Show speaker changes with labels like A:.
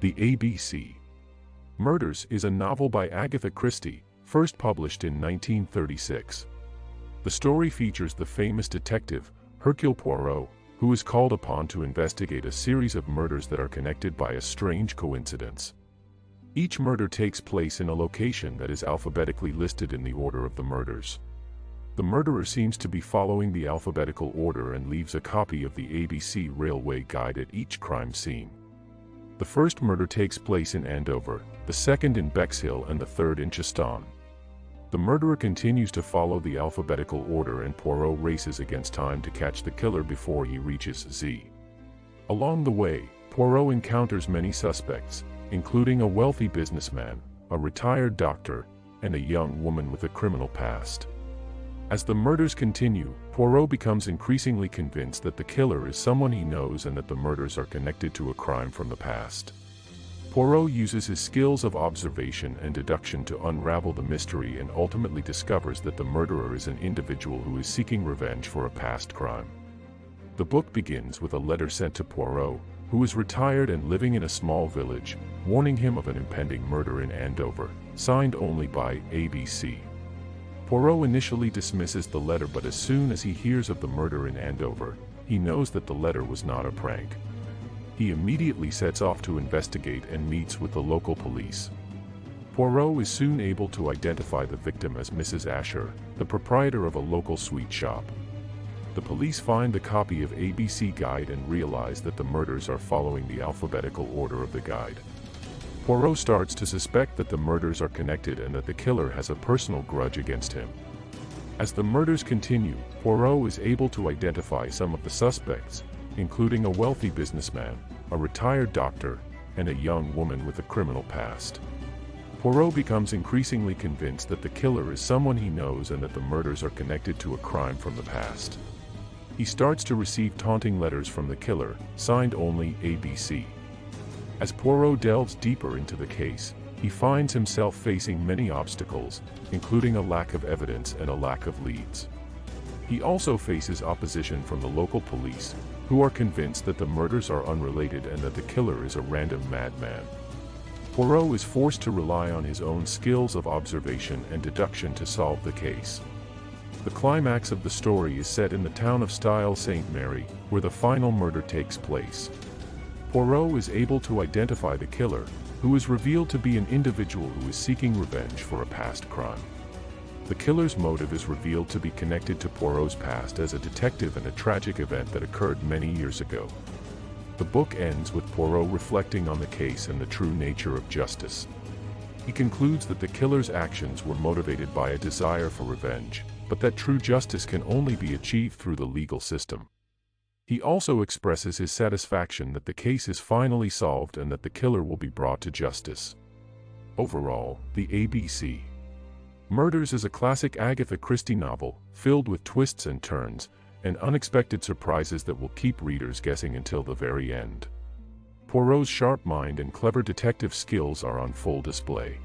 A: The A.B.C. Murders is a novel by Agatha Christie, first published in 1936. The story features the famous detective, Hercule Poirot, who is called upon to investigate a series of murders that are connected by a strange coincidence. Each murder takes place in a location that is alphabetically listed in the order of the murders. The murderer seems to be following the alphabetical order and leaves a copy of the A.B.C. railway guide at each crime scene. The first murder takes place in Andover, the second in Bexhill and the third in Cheston. The murderer continues to follow the alphabetical order and Poirot races against time to catch the killer before he reaches Z. Along the way, Poirot encounters many suspects, including a wealthy businessman, a retired doctor, and a young woman with a criminal past. As the murders continue, Poirot becomes increasingly convinced that the killer is someone he knows and that the murders are connected to a crime from the past. Poirot uses his skills of observation and deduction to unravel the mystery and ultimately discovers that the murderer is an individual who is seeking revenge for a past crime. The book begins with a letter sent to Poirot, who is retired and living in a small village, warning him of an impending murder in Andover, signed only by A.B.C. Poirot initially dismisses the letter, but as soon as he hears of the murder in Andover, he knows that the letter was not a prank. He immediately sets off to investigate and meets with the local police. Poirot is soon able to identify the victim as Mrs. Asher, the proprietor of a local sweet shop. The police find the copy of A.B.C. guide and realize that the murders are following the alphabetical order of the guide. Poirot starts to suspect that the murders are connected and that the killer has a personal grudge against him. As the murders continue, Poirot is able to identify some of the suspects, including a wealthy businessman, a retired doctor, and a young woman with a criminal past. Poirot becomes increasingly convinced that the killer is someone he knows and that the murders are connected to a crime from the past. He starts to receive taunting letters from the killer, signed only A.B.C. As Poirot delves deeper into the case, he finds himself facing many obstacles, including a lack of evidence and a lack of leads. He also faces opposition from the local police, who are convinced that the murders are unrelated and that the killer is a random madman. Poirot is forced to rely on his own skills of observation and deduction to solve the case. The climax of the story is set in the town of St. Mary, where the final murder takes place. Poirot is able to identify the killer, who is revealed to be an individual who is seeking revenge for a past crime. The killer's motive is revealed to be connected to Poirot's past as a detective and a tragic event that occurred many years ago. The book ends with Poirot reflecting on the case and the true nature of justice. He concludes that the killer's actions were motivated by a desire for revenge, but that true justice can only be achieved through the legal system. He also expresses his satisfaction that the case is finally solved and that the killer will be brought to justice. Overall, the A.B.C. Murders is a classic Agatha Christie novel, filled with twists and turns, and unexpected surprises that will keep readers guessing until the very end. Poirot's sharp mind and clever detective skills are on full display.